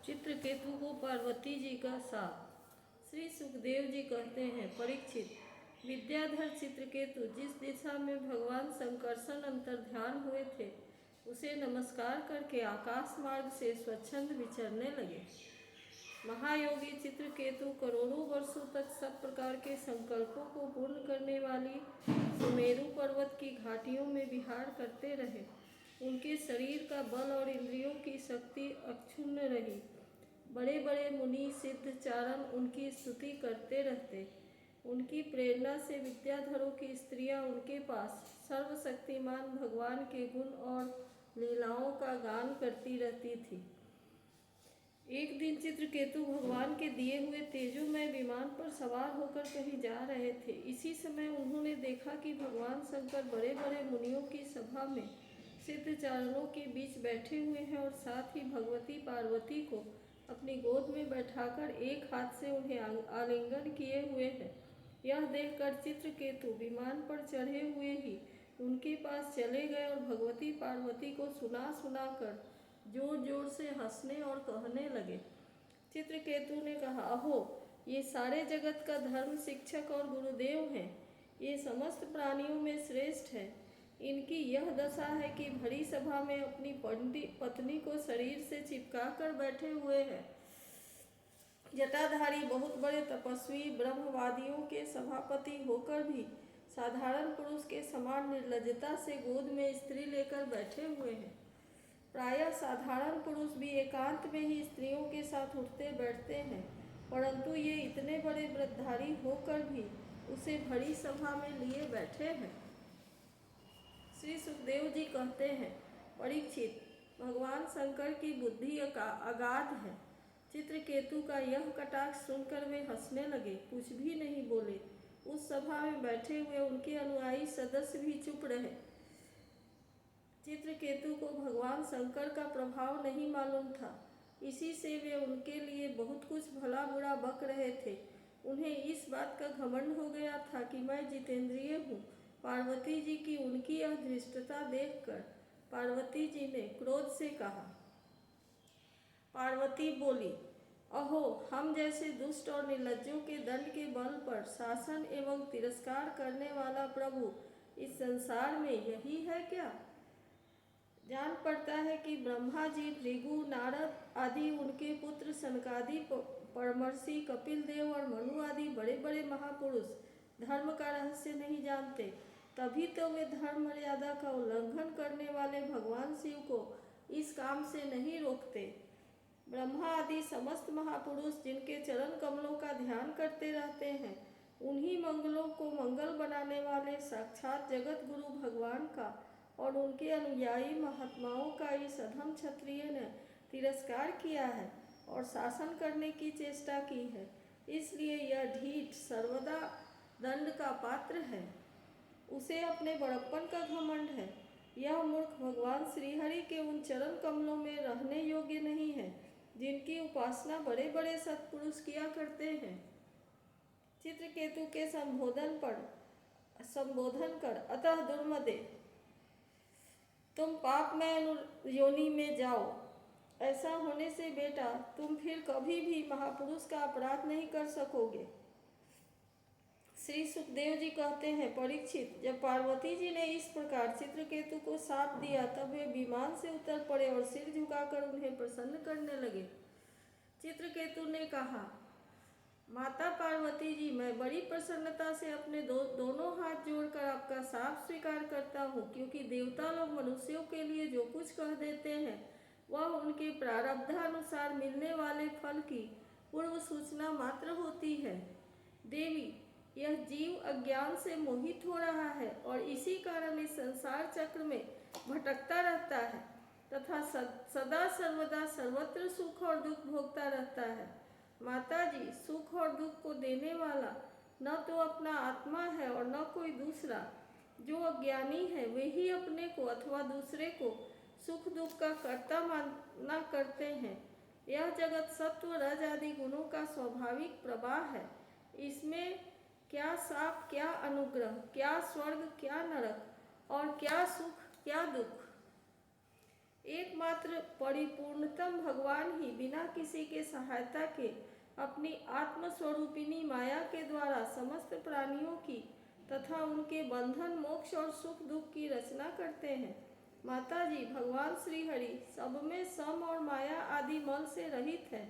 चित्रकेतु को पार्वती जी का शाप। श्री सुखदेव जी कहते हैं, परीक्षित, विद्याधर चित्रकेतु जिस दिशा में भगवान संकर्षण अंतर्ध्यान हुए थे उसे नमस्कार करके आकाश मार्ग से स्वच्छंद विचरने लगे। महायोगी चित्रकेतु करोड़ों वर्षों तक सब प्रकार के संकल्पों को पूर्ण करने वाली सुमेरु पर्वत की घाटियों में विहार करते रहे। उनके शरीर का बल और इंद्रियों की शक्ति अक्षुण्ण रही। बड़े बड़े मुनि सिद्ध चारण उनकी स्तुति करते रहते। उनकी प्रेरणा से विद्याधरों की स्त्रियां उनके पास सर्वशक्तिमान भगवान के गुण और लीलाओं का गान करती रहती थी। एक दिन चित्रकेतु भगवान के दिए हुए तेजोमय विमान पर सवार होकर कहीं जा रहे थे। इसी समय उन्होंने देखा कि भगवान शंकर बड़े बड़े मुनियों की सभा में सिद्ध चारणों के बीच बैठे हुए हैं और साथ ही भगवती पार्वती को अपनी गोद में बैठाकर एक हाथ से उन्हें आलिंगन किए हुए हैं। यह देखकर चित्रकेतु विमान पर चढ़े हुए ही उनके पास चले गए और भगवती पार्वती को सुना सुना कर जोर जोर से हंसने और कहने लगे। चित्रकेतु ने कहा, अहो, ये सारे जगत का धर्म शिक्षक और गुरुदेव हैं। ये समस्त प्राणियों में श्रेष्ठ है। इनकी यह दशा है कि भरी सभा में अपनी पत्नी को शरीर से चिपका कर बैठे हुए हैं। जटाधारी बहुत बड़े तपस्वी ब्रह्मवादियों के सभापति होकर भी साधारण पुरुष के समान निर्लज्जता से गोद में स्त्री लेकर बैठे हुए हैं। प्रायः साधारण पुरुष भी एकांत में ही स्त्रियों के साथ उठते बैठते हैं, परंतु ये इतने बड़े व्रतधारी होकर भी उसे भरी सभा में लिए बैठे हैं। श्री सुखदेव जी कहते हैं, परीक्षित, भगवान शंकर की बुद्धि अगाध है। चित्रकेतु का यह कटाक्ष सुनकर वे हंसने लगे, कुछ भी नहीं बोले। उस सभा में बैठे हुए उनके अनुयायी सदस्य भी चुप रहे। चित्रकेतु को भगवान शंकर का प्रभाव नहीं मालूम था, इसी से वे उनके लिए बहुत कुछ भला बुरा बक रहे थे। उन्हें इस बात का घमंड हो गया था कि मैं जितेंद्रिय हूँ। पार्वती जी की उनकी यह धृष्टता देखकर पार्वती जी ने क्रोध से कहा। पार्वती बोली, अहो, हम जैसे दुष्ट और निर्लज्जों के दंड के बल पर शासन एवं तिरस्कार करने वाला प्रभु इस संसार में यही है क्या? जान पड़ता है कि ब्रह्मा जी, भृगु, नारद आदि, उनके पुत्र सनकादि, परमर्षि, कपिल देव और मनु आदि बड़े बड़े महापुरुष धर्म का रहस्य नहीं जानते, तभी तो वे धर्म मर्यादा का उल्लंघन करने वाले भगवान शिव को इस काम से नहीं रोकते। ब्रह्मा आदि समस्त महापुरुष जिनके चरण कमलों का ध्यान करते रहते हैं, उन्हीं मंगलों को मंगल बनाने वाले साक्षात जगत गुरु भगवान का और उनके अनुयायी महात्माओं का इस अधम क्षत्रिय ने तिरस्कार किया है और शासन करने की चेष्टा की है। इसलिए यह ढीठ सर्वदा दंड का पात्र है। उसे अपने बड़प्पन का घमंड है। यह मूर्ख भगवान श्रीहरि के उन चरण कमलों में रहने योग्य नहीं है जिनकी उपासना बड़े बड़े सत्पुरुष किया करते हैं। चित्रकेतु के संबोधन कर, अतः दुर्मदे, तुम पापमय योनि में जाओ। ऐसा होने से बेटा तुम फिर कभी भी महापुरुष का अपराध नहीं कर सकोगे। श्री सुखदेव जी कहते हैं, परीक्षित, जब पार्वती जी ने इस प्रकार चित्रकेतु को शाप दिया तब वे विमान से उतर पड़े और सिर झुकाकर उन्हें प्रसन्न करने लगे। चित्रकेतु ने कहा, माता पार्वती जी, मैं बड़ी प्रसन्नता से अपने दोनों हाथ जोड़कर आपका शाप स्वीकार करता हूँ, क्योंकि देवता लोग मनुष्यों के लिए जो कुछ कह देते हैं वह उनके प्रारब्धानुसार मिलने वाले फल की पूर्व सूचना मात्र होती है। देवी, यह जीव अज्ञान से मोहित हो रहा है और इसी कारण इस संसार चक्र में भटकता रहता है तथा सदा सर्वदा सर्वत्र सुख और दुख भोगता रहता है। माता जी, सुख और दुख को देने वाला न तो अपना आत्मा है और न कोई दूसरा। जो अज्ञानी है वे ही अपने को अथवा दूसरे को सुख दुख का कर्ता मानना करते हैं। यह जगत सत्व रज आदि गुणों का स्वाभाविक प्रवाह है। इसमें क्या शाप, क्या अनुग्रह, क्या स्वर्ग, क्या नरक और क्या सुख, क्या दुख। एकमात्र परिपूर्णतम भगवान ही बिना किसी के सहायता के अपनी आत्मस्वरूपिणी माया के द्वारा समस्त प्राणियों की तथा उनके बंधन, मोक्ष और सुख दुख की रचना करते हैं। माता जी, भगवान श्री हरि सब में सम और माया आदि मल से रहित है।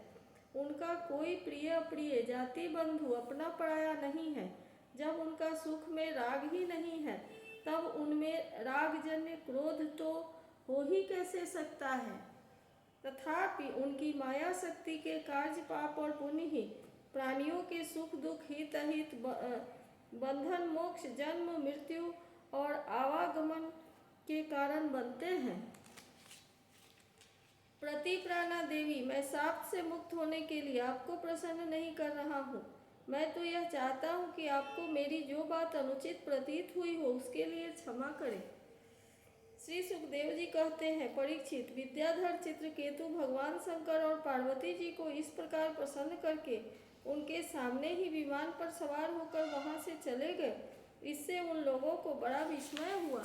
उनका कोई प्रिय अप्रिय, जाति बंधु, अपना पराया नहीं है। जब उनका सुख में राग ही नहीं है, तब उनमें रागजन्य क्रोध तो हो ही कैसे सकता है। तथापि उनकी माया शक्ति के कार्य पाप और पुण्य ही प्राणियों के सुख दुख, हित अहित, बंधन, मोक्ष, जन्म, मृत्यु और आवागमन के कारण बनते हैं। प्रतिप्राणा देवी, मैं शाप से मुक्त होने के लिए आपको प्रसन्न नहीं कर रहा हूँ। मैं तो यह चाहता हूँ कि आपको मेरी जो बात अनुचित प्रतीत हुई हो उसके लिए क्षमा करें। श्री सुखदेव जी कहते हैं, परीक्षित, विद्याधर चित्रकेतु भगवान शंकर और पार्वती जी को इस प्रकार प्रसन्न करके उनके सामने ही विमान पर सवार होकर वहां से चले गए। इससे उन लोगों को बड़ा विस्मय हुआ।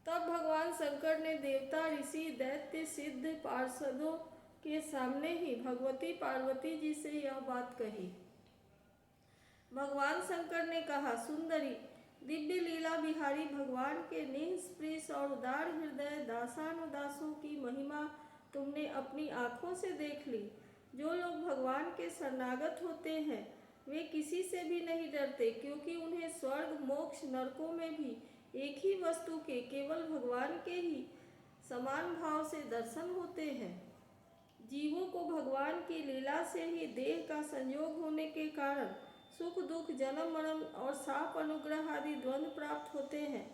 तब भगवान शंकर ने देवता, ऋषि, दैत्य, सिद्ध, पार्षदों के सामने ही भगवती पार्वती जी से यह बात कही। भगवान शंकर ने कहा, सुंदरी, दिव्य लीला बिहारी भगवान के निःस्पृश और उदार हृदय दासानुदासों की महिमा तुमने अपनी आँखों से देख ली। जो लोग भगवान के शरणागत होते हैं वे किसी से भी नहीं डरते, क्योंकि उन्हें स्वर्ग, मोक्ष, नरकों में भी एक ही वस्तु के केवल भगवान के ही समान भाव से दर्शन होते हैं। जीवों को भगवान की लीला से ही देह का संयोग होने के कारण सुख दुख, जन्म मरण और शाप अनुग्रह आदि द्वंद्व प्राप्त होते हैं।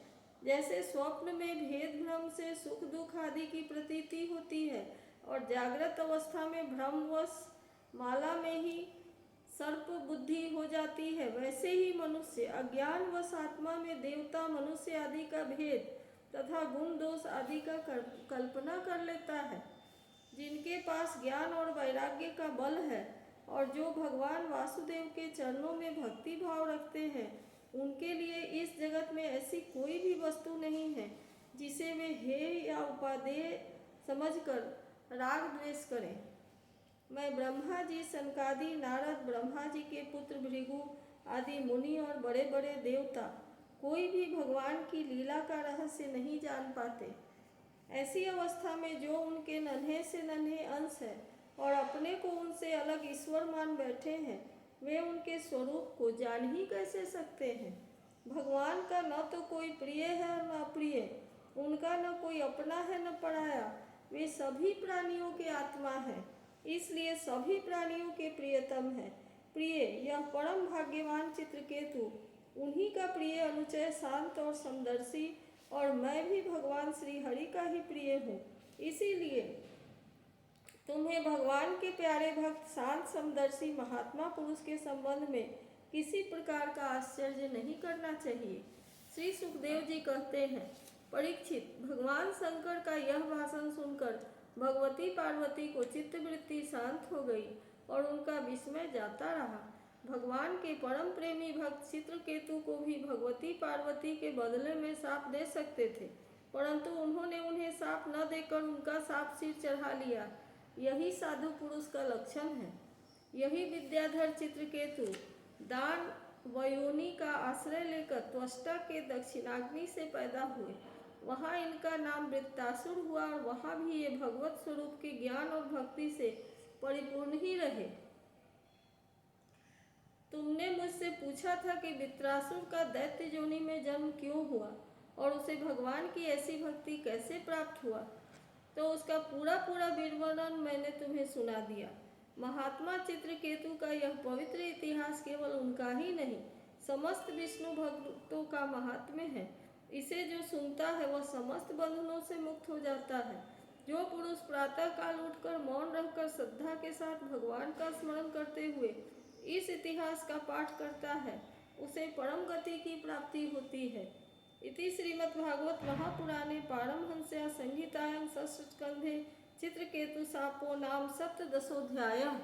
जैसे स्वप्न में भेद भ्रम से सुख दुख आदि की प्रतीति होती है और जागृत अवस्था में भ्रमवश माला में ही सर्प बुद्धि हो जाती है, वैसे ही मनुष्य अज्ञानवश आत्मा में देवता, मनुष्य आदि का भेद तथा गुण दोष आदि का कल्पना कर लेता है। जिनके पास ज्ञान और वैराग्य का बल है और जो भगवान वासुदेव के चरणों में भक्ति भाव रखते हैं, उनके लिए इस जगत में ऐसी कोई भी वस्तु नहीं है जिसे वे हेय या उपादेय समझकर राग द्वेष करें। मैं ब्रह्मा जी, सनकादि, नारद, ब्रह्मा जी के पुत्र भृगु आदि मुनि और बड़े बड़े देवता कोई भी भगवान की लीला का रहस्य नहीं जान पाते। ऐसी अवस्था में जो उनके नन्हे से नन्हे अंश है और अपने को उनसे अलग ईश्वर मान बैठे हैं, वे उनके स्वरूप को जान ही कैसे सकते हैं। भगवान का न तो कोई प्रिय है और न अप्रिय, उनका न कोई अपना है न पराया, वे सभी प्राणियों के आत्मा है, इसलिए सभी प्राणियों के प्रियतम है। प्रिय, यह परम भाग्यवान चित्रकेतु उन्हीं का प्रिय, अनुचय, शांत और समदर्शी, और मैं भी भगवान श्री हरि का ही प्रिय हूँ। इसीलिए तुम्हें भगवान के प्यारे भक्त, शांत, समदर्शी महात्मा पुरुष के संबंध में किसी प्रकार का आश्चर्य नहीं करना चाहिए। श्री सुखदेव जी कहते हैं, परीक्षित, भगवान शंकर का यह भाषण सुनकर भगवती पार्वती को चित्तवृत्ति शांत हो गई और उनका विस्मय जाता रहा। भगवान के परम प्रेमी भक्त चित्रकेतु को भी भगवती पार्वती के बदले में शाप दे सकते थे, परंतु उन्होंने उन्हें शाप न देकर उनका शाप सिर चढ़ा लिया। यही साधु पुरुष का लक्षण है। यही विद्याधर चित्रकेतु दान वयोनि का आश्रय लेकर त्वष्टा के दक्षिणाग्नि से पैदा हुए। वहाँ इनका नाम वृत्तासुर हुआ और वहाँ भी ये भगवत स्वरूप के ज्ञान और भक्ति से परिपूर्ण ही रहे। तुमने मुझसे पूछा था कि वृत्रासुर का दैत्य योनि में जन्म क्यों हुआ और उसे भगवान की ऐसी भक्ति कैसे प्राप्त हुआ, तो उसका पूरा विवरण मैंने तुम्हें सुना दिया। महात्मा चित्रकेतु का यह पवित्र इतिहास केवल उनका ही नहीं, समस्त विष्णु भक्तों का महात्म्य है। इसे जो सुनता है वह समस्त बंधनों से मुक्त हो जाता है। जो पुरुष प्रातः काल उठकर मौन रहकर श्रद्धा के साथ भगवान का स्मरण करते हुए इस इतिहास का पाठ करता है, उसे परम गति की प्राप्ति होती है। इति श्रीमद्भागवत महापुराणे पारमहंस्यां संहितायां षष्ठ स्कंधे चित्रकेतु शापो नाम सप्तदशोऽध्यायः।